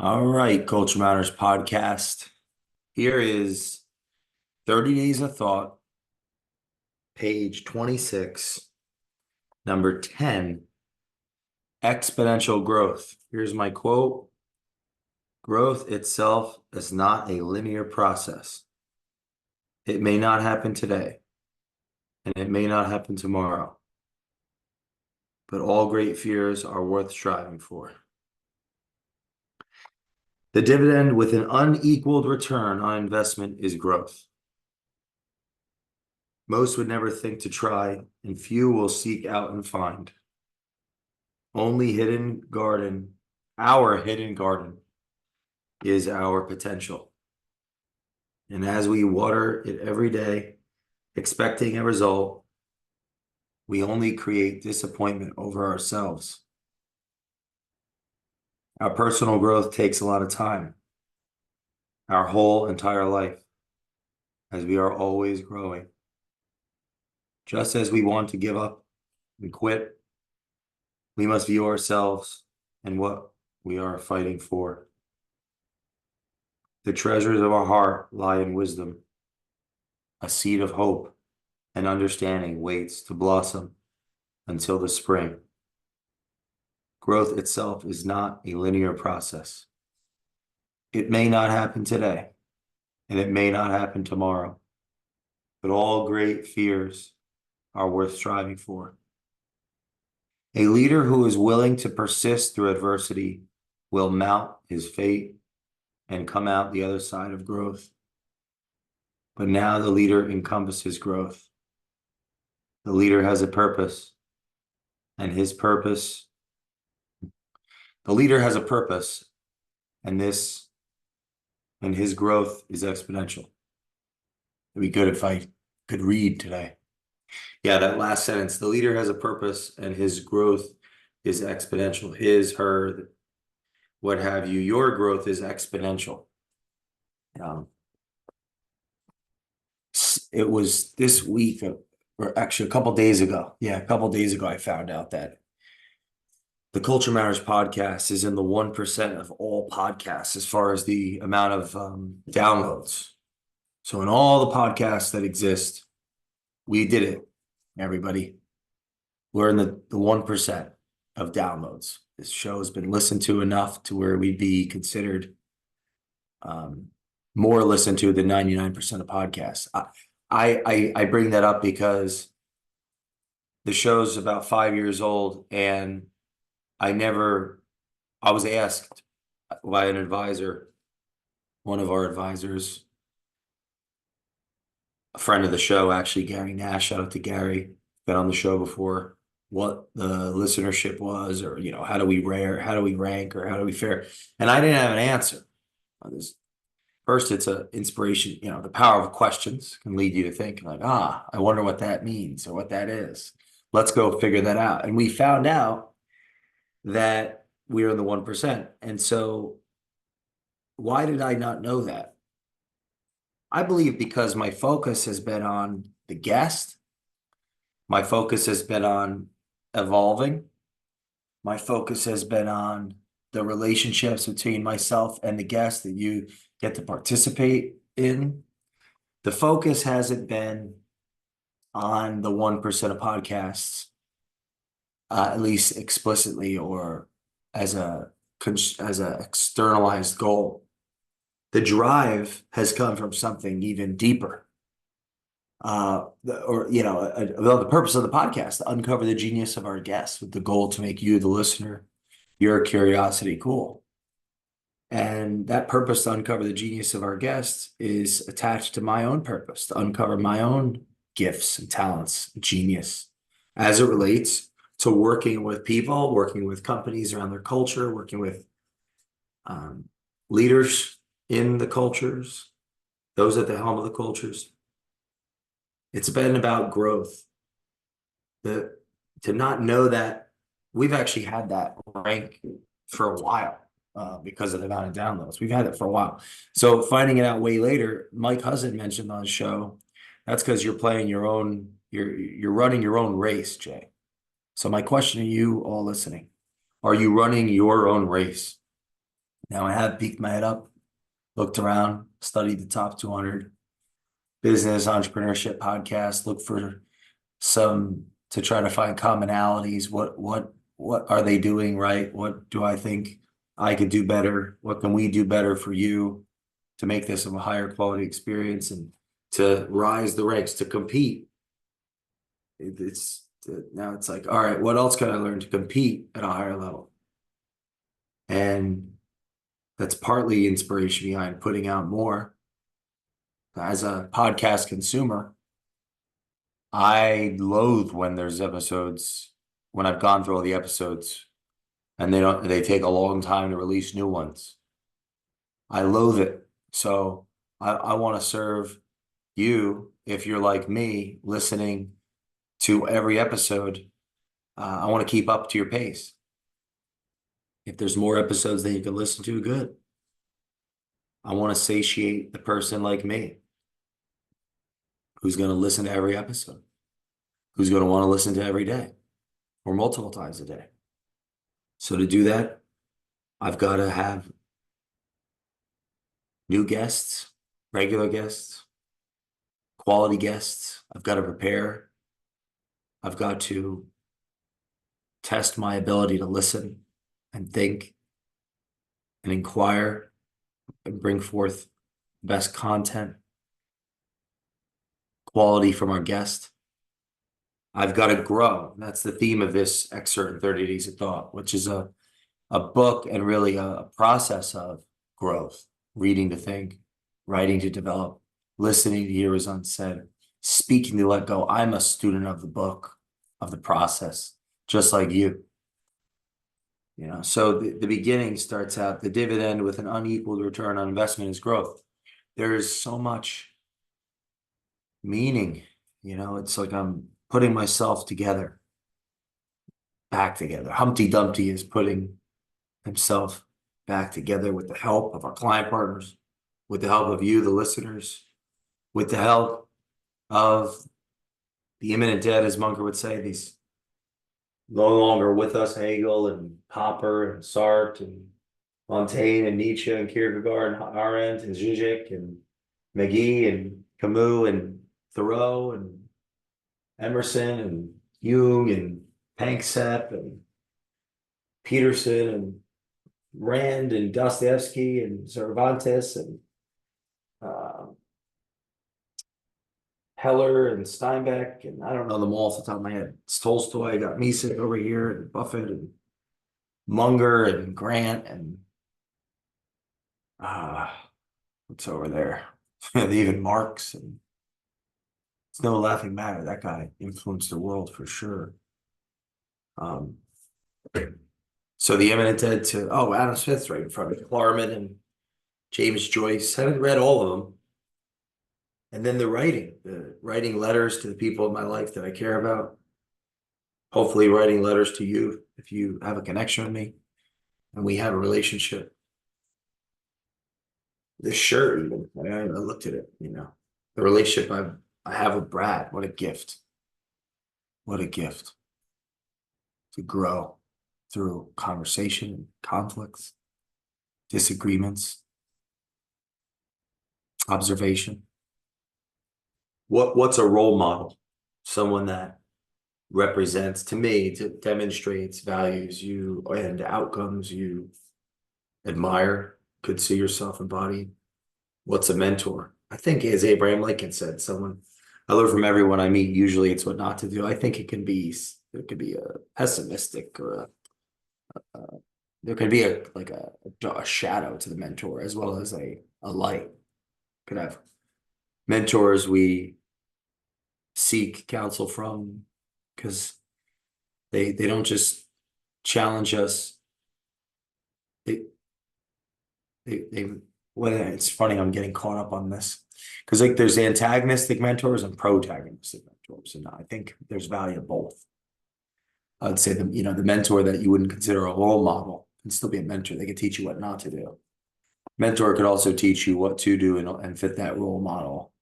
All right, Culture Matters podcast. Here is 30 Days of Thought, page 26, number 10, exponential growth. Here's my quote. Growth itself is not a linear process. It may not happen today, and it may not happen tomorrow, but all great fears are worth striving for. The dividend with an unequaled return on investment is growth. Most would never think to try, and few will seek out and find. Only our hidden garden is our potential. And as we water it every day, expecting a result, we only create disappointment over ourselves. Our personal growth takes a lot of time, our whole entire life, as we are always growing. Just as we want to give up and quit, we must view ourselves and what we are fighting for. The treasures of our heart lie in wisdom. A seed of hope and understanding waits to blossom until the spring. Growth itself is not a linear process. It may not happen today, and it may not happen tomorrow, but all great fears are worth striving for. A leader who is willing to persist through adversity will mount his fate and come out the other side of growth. But now the leader encompasses growth. The leader has a purpose, and the leader has a purpose, and his growth is exponential. It'd be good if I could read today. Yeah, that last sentence, the leader has a purpose, and his growth is exponential. His, her, what have you, your growth is exponential. It was this week, or actually a couple days ago. Yeah, a couple days ago, I found out that the Culture Matters podcast is in the 1% of all podcasts as far as the amount of downloads. So in all the podcasts that exist, we did it, everybody. We're in the 1% of downloads. This show has been listened to enough to where we'd be considered more listened to than 99% of podcasts. I bring that up because the show's about 5 years old, and I was asked by an advisor, one of our advisors, a friend of the show, actually, Gary Nash. Shout out to Gary, been on the show before, what the listenership was, or, how do we rank, or how do we fare? And I didn't have an answer. First, it's an inspiration, the power of questions can lead you to think like, I wonder what that means or what that is. Let's go figure that out. And we found out that we are in the 1%. And so why did I not know that? I believe because my focus has been on the guest. My focus has been on evolving. My focus has been on the relationships between myself and the guest that you get to participate in. The focus hasn't been on the 1% of podcasts, at least explicitly or as a externalized goal. The drive has come from something even deeper. The purpose of the podcast, to uncover the genius of our guests with the goal to make you, the listener, your curiosity cool. And that purpose, to uncover the genius of our guests, is attached to my own purpose, to uncover my own gifts and talents, genius, as it relates to working with people, working with companies around their culture, working with leaders in the cultures, those at the helm of the cultures. It's been about growth. To not know that we've actually had that rank for a while because of the amount of downloads. We've had it for a while. So finding it out way later, Mike Husson mentioned on the show, that's because you're playing your own, you're running your own race, Jay. So my question to you all listening, are you running your own race? Now I have peeked my head up, looked around, studied the top 200 business entrepreneurship podcasts, look for some to try to find commonalities. What are they doing right? What do I think I could do better? What can we do better for you to make this a higher quality experience and to rise the ranks, to compete? It's now it's like, all right, what else can I learn to compete at a higher level? And that's partly inspiration behind putting out more. As a podcast consumer, I loathe when there's episodes, when I've gone through all the episodes and they take a long time to release new ones. I loathe it. So I want to serve you, if you're like me, listening to every episode. I want to keep up to your pace. If there's more episodes that you can listen to, good. I want to satiate the person like me who's going to listen to every episode, who's going to want to listen to every day or multiple times a day. So to do that, I've got to have new guests, regular guests, quality guests. I've got to prepare. I've got to test my ability to listen and think and inquire and bring forth best content, quality from our guest. I've got to grow. That's the theme of this excerpt in 30 Days of Thought, which is a book and really a process of growth, reading to think, writing to develop, listening to hear as unsaid, speaking to let go. I'm a student of the book, of the process, just like you. So the beginning starts out, the dividend with an unequaled return on investment is growth. There is so much meaning, it's like I'm putting myself together, back together. Humpty Dumpty is putting himself back together with the help of our client partners, with the help of you, the listeners, with the help of the imminent dead, as Munger would say, these no longer with us, Hegel and Popper and Sartre and Montaigne and Nietzsche and Kierkegaard and Arendt and Zizek and McGee and Camus and Thoreau and Emerson and Jung and Panksepp and Peterson and Rand and Dostoevsky and Cervantes and Heller and Steinbeck, and I don't know them all off the top of my head. It's Tolstoy, I got Mises over here, and Buffett, and Munger, and Grant, and what's over there? Even Marx, and it's no laughing matter. That guy influenced the world for sure. So the eminent dead to Adam Smith's right in front of me. Klarman and James Joyce. Haven't read all of them. And then the writing letters to the people in my life that I care about. Hopefully writing letters to you if you have a connection with me and we have a relationship. This shirt, even, I looked at it, the relationship I have with Brad. What a gift. What a gift to grow through conversation, conflicts, disagreements, observation. What's a role model? Someone that represents, to me, demonstrates values you and outcomes you admire, could see yourself embodied. What's a mentor? I think, as Abraham Lincoln said, someone I learn from everyone I meet. Usually it's what not to do. I think it could be a pessimistic or there could be a shadow to the mentor as well as a light. Could have mentors we seek counsel from because they don't just challenge us. Well, it's funny, I'm getting caught up on this because there's antagonistic mentors and protagonistic mentors, and I think there's value in both. I'd say the mentor that you wouldn't consider a role model can still be a mentor. They can teach you what not to do. Mentor could also teach you what to do and fit that role model.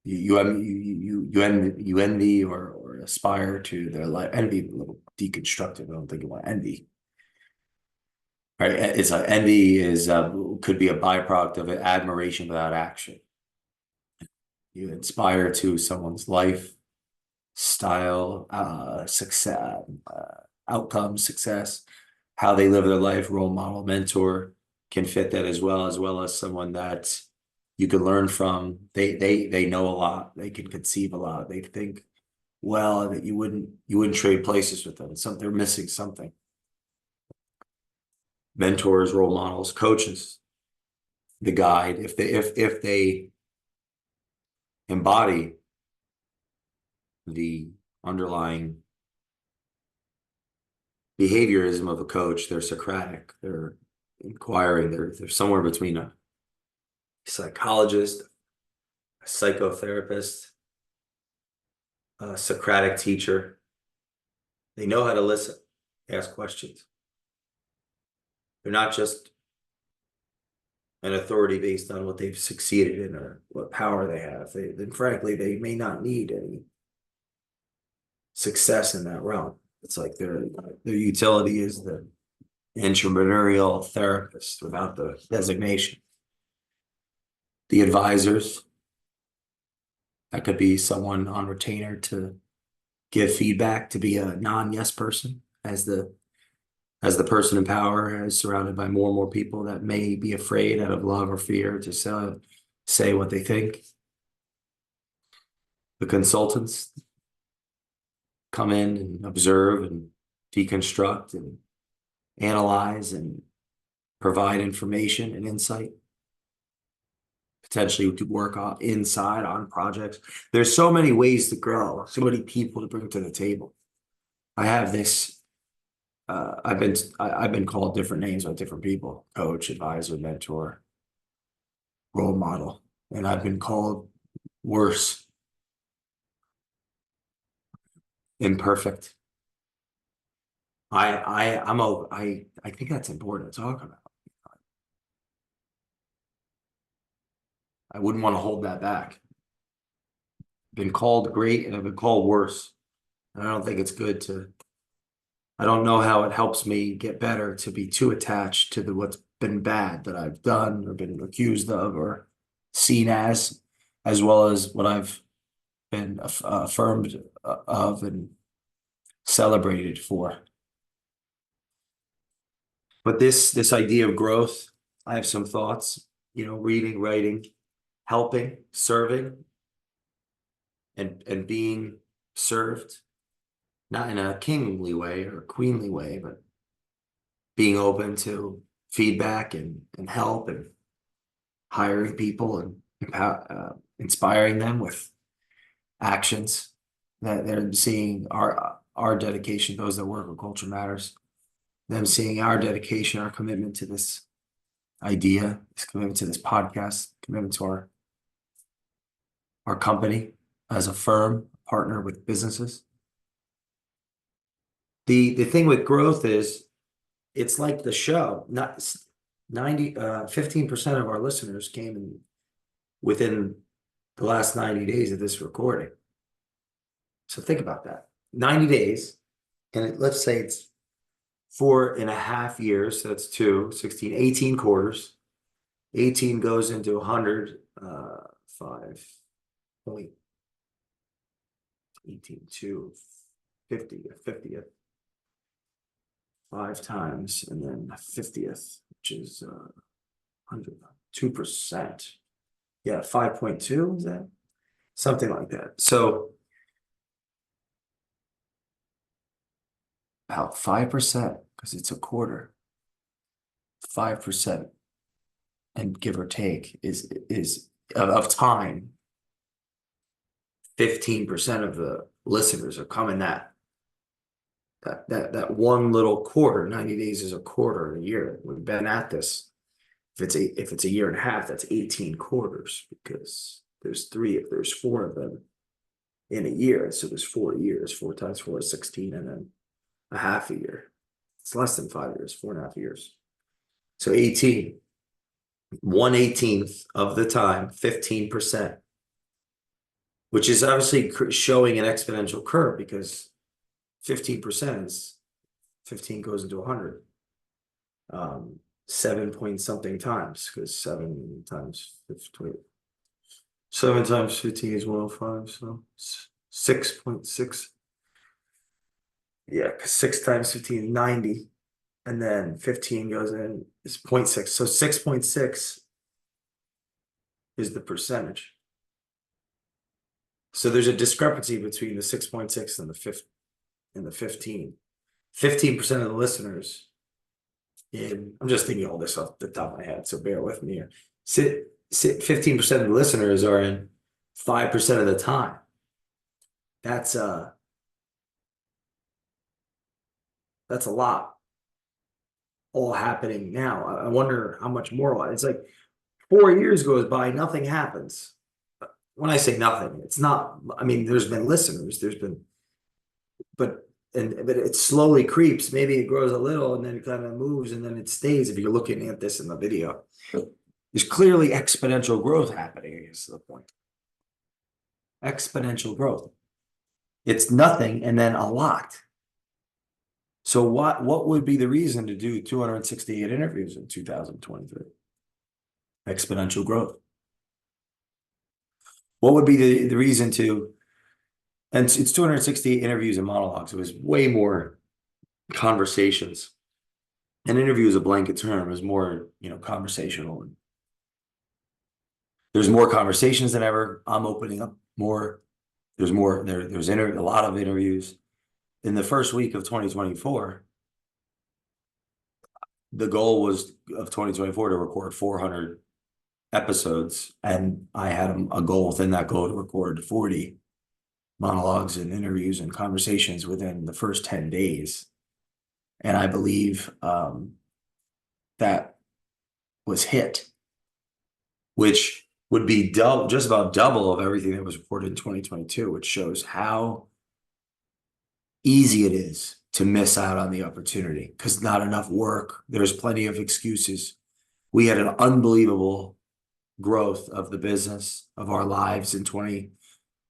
You envy or aspire to their life. Envy, a little deconstructive. I don't think you want to envy. right? It's a envy is could be a byproduct of admiration without action. You inspire to someone's life, style, success, outcome, success, how they live their life, role model, mentor can fit that as well as someone that you can learn from. They know a lot. They can conceive a lot. They think well that you wouldn't trade places with them. They're missing something. Mentors, role models, coaches, the guide. If they embody the underlying behaviorism of a coach, they're Socratic, they're inquiring, they're somewhere between a psychologist, a psychotherapist, a Socratic teacher. They know how to listen, ask questions. They're not just an authority based on what they've succeeded in or what power they have. Then frankly, they may not need any success in that realm. It's like their utility is the entrepreneurial therapist without the designation. The advisors, that could be someone on retainer to give feedback, to be a non-yes person, as the person in power is surrounded by more and more people that may be afraid out of love or fear to say what they think. The consultants come in and observe and deconstruct and analyze and provide information and insight, potentially to work inside on projects. There's so many ways to grow, so many people to bring to the table. I have this, I've been called different names by different people: coach, advisor, mentor, role model, and I've been called worse: imperfect. I think that's important to talk about. I wouldn't want to hold that back. Been called great and I've been called worse. And I don't think it's good I don't know how it helps me get better to be too attached to what's been bad that I've done or been accused of or seen as well as what I've been affirmed of and celebrated for. But this idea of growth, I have some thoughts, reading, writing, helping, serving, and being served, not in a kingly way or queenly way, but being open to feedback and help and hiring people and inspiring them with actions that they're seeing our dedication, those that work with Culture Matters, them seeing our dedication, our commitment to this idea, this commitment to this podcast, commitment to our company as a firm, partner with businesses. The thing with growth is it's like the show, not 15% of our listeners came in within the last 90 days of this recording. So think about that. 90 days, and let's say it's 4.5 years, so that's 16, 18 quarters. 18 goes into 100, 5.18 to 50, 50th. 5 times, and then 50th, which is 2%. Yeah, 5.2 is that? Something like that. So about 5%, because it's a quarter. 5%, and give or take, is of time. 15% of the listeners are coming that one little quarter. 90 days is a quarter a year. We've been at this. If it's a year and a half, that's 18 quarters, because there's 4 of them in a year. So there's 4 years. 4 times 4 is 16, and then a half a year. It's less than 5 years, 4.5 years. So 18, 1/18 of the time, 15%, which is obviously showing an exponential curve, because 15% is 15 goes into 100. 7 point something times, because 7 times 15 is 105, so 6.6. Yeah, because 6 times 15 is 90, and then 15 goes in is 0.6. So 6.6 is the percentage. So there's a discrepancy between the 6.6 and the 15. 15% of the listeners I'm just thinking all this off the top of my head, so bear with me here. 15% of the listeners are in 5% of the time. That's a lot all happening now. I wonder how much more. It's like 4 years goes by, nothing happens. When I say nothing, it's not, I mean, there's been listeners, but it slowly creeps. Maybe it grows a little and then it kind of moves and then it stays. If you're looking at this in the video, there's clearly exponential growth happening, I guess is the point. Exponential growth. It's nothing and then a lot. So what would be the reason to do 268 interviews in 2023? Exponential growth. What would be the reason to, and it's 268 interviews and monologues. It was way more conversations. An interview is a blanket term. It was more, conversational. There's more conversations than ever. I'm opening up more. There's more, there's a lot of interviews. In the first week of 2024, the goal was of 2024 to record 400 episodes, and I had a goal within that goal to record 40 monologues and interviews and conversations within the first 10 days. And I believe that was hit, which would be just about double of everything that was reported in 2022, which shows how easy it is to miss out on the opportunity because not enough work. There's plenty of excuses. We had an unbelievable growth of the business of our lives in 2020,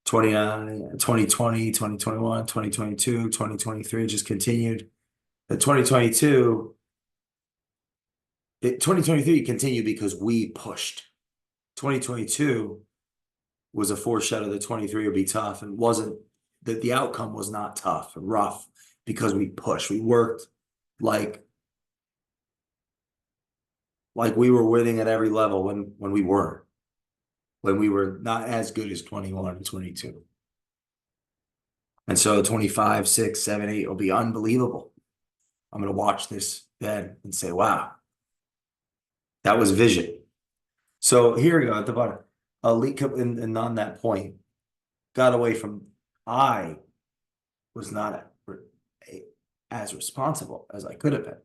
2021, 2022, 2023 just continued. The 2023 continued because we pushed. 2022 was a foreshadow that 23 would be tough, and wasn't. That the outcome was not tough and rough because we pushed. We worked like we were winning at every level when we weren't. When we were not as good as 21 and 22. And so 25, 6, 7, 8 will be unbelievable. I'm going to watch this then and say, wow, that was vision. So here we go at the bottom. Elite, and on that point, got away from, I was not as responsible as I could have been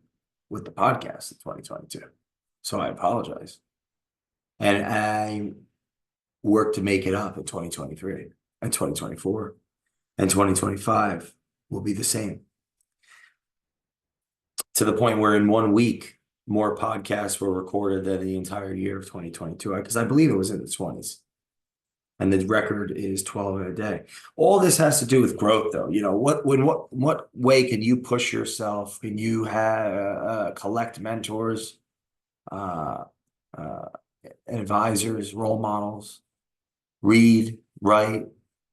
with the podcast in 2022. So I apologize. And I worked to make it up in 2023 and 2024. And 2025 will be the same. To the point where in 1 week, more podcasts were recorded than the entire year of 2022, because I believe it was in the 20s. And the record is 12 in a day. All this has to do with growth, though. What way can you push yourself? Can you collect mentors, advisors, role models, read, write,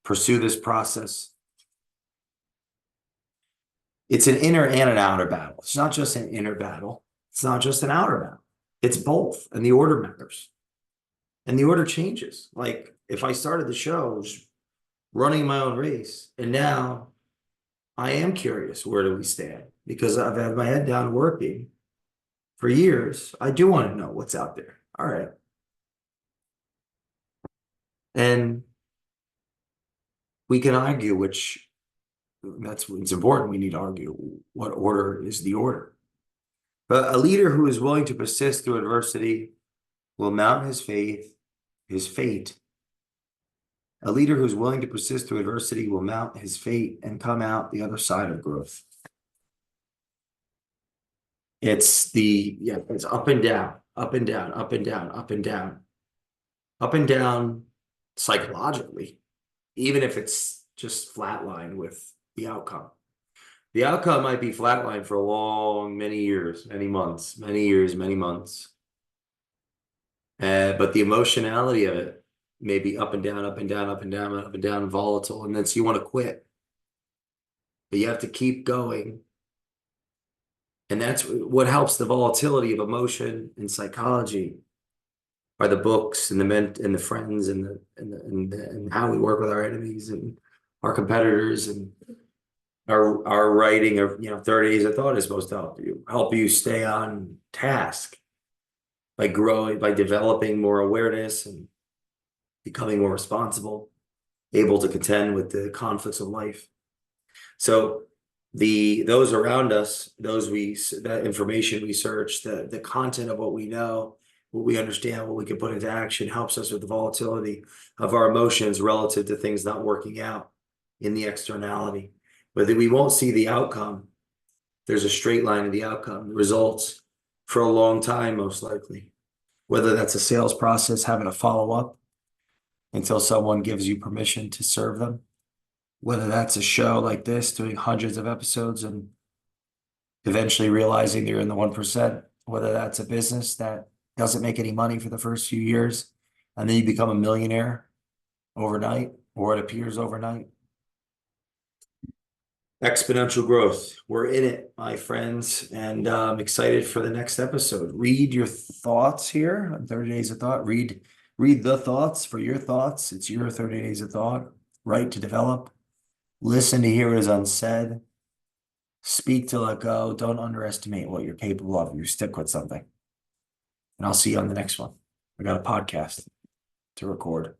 pursue this process? It's an inner and an outer battle. It's not just an inner battle. It's not just an outer battle. It's both, and the order matters. And the order changes. Like if I started the show running my own race, and now I am curious, where do we stand? Because I've had my head down working for years. I do want to know what's out there. All right. And we can argue it's important. We need to argue what order is the order. But a leader who is willing to persist through adversity will mount his fate. A leader who is willing to persist through adversity will mount his fate and come out the other side of growth. It's up and down, up and down, up and down, up and down, up and down psychologically, even if it's just flatlined with the outcome. The outcome might be flatline for a long, many years, many months, many years, many months. But the emotionality of it may be up and down, up and down, up and down, up and down, volatile. And then so you want to quit, but you have to keep going. And that's what helps the volatility of emotion and psychology are the books and the men and the friends and how we work with our enemies and our competitors and our writing of 30 days of thought is supposed to help you stay on task by growing, by developing more awareness and becoming more responsible, able to contend with the conflicts of life. So those around us, that information we search, the content of what we know, what we understand, what we can put into action helps us with the volatility of our emotions relative to things not working out in the externality. But we won't see the outcome. There's a straight line of the outcome, the results for a long time, most likely. Whether that's a sales process, having a follow-up until someone gives you permission to serve them. Whether that's a show like this, doing hundreds of episodes and eventually realizing you're in the 1%, whether that's a business that doesn't make any money for the first few years, and then you become a millionaire overnight, or it appears overnight. Exponential growth. We're in it, my friends, and I'm excited for the next episode. Read your thoughts here on 30 Days of Thought. Read the thoughts for your thoughts. It's your 30 Days of Thought. Write to develop. Listen to hear what is unsaid. Speak to let go. Don't underestimate what you're capable of. You stick with something. And I'll see you on the next one. I got a podcast to record.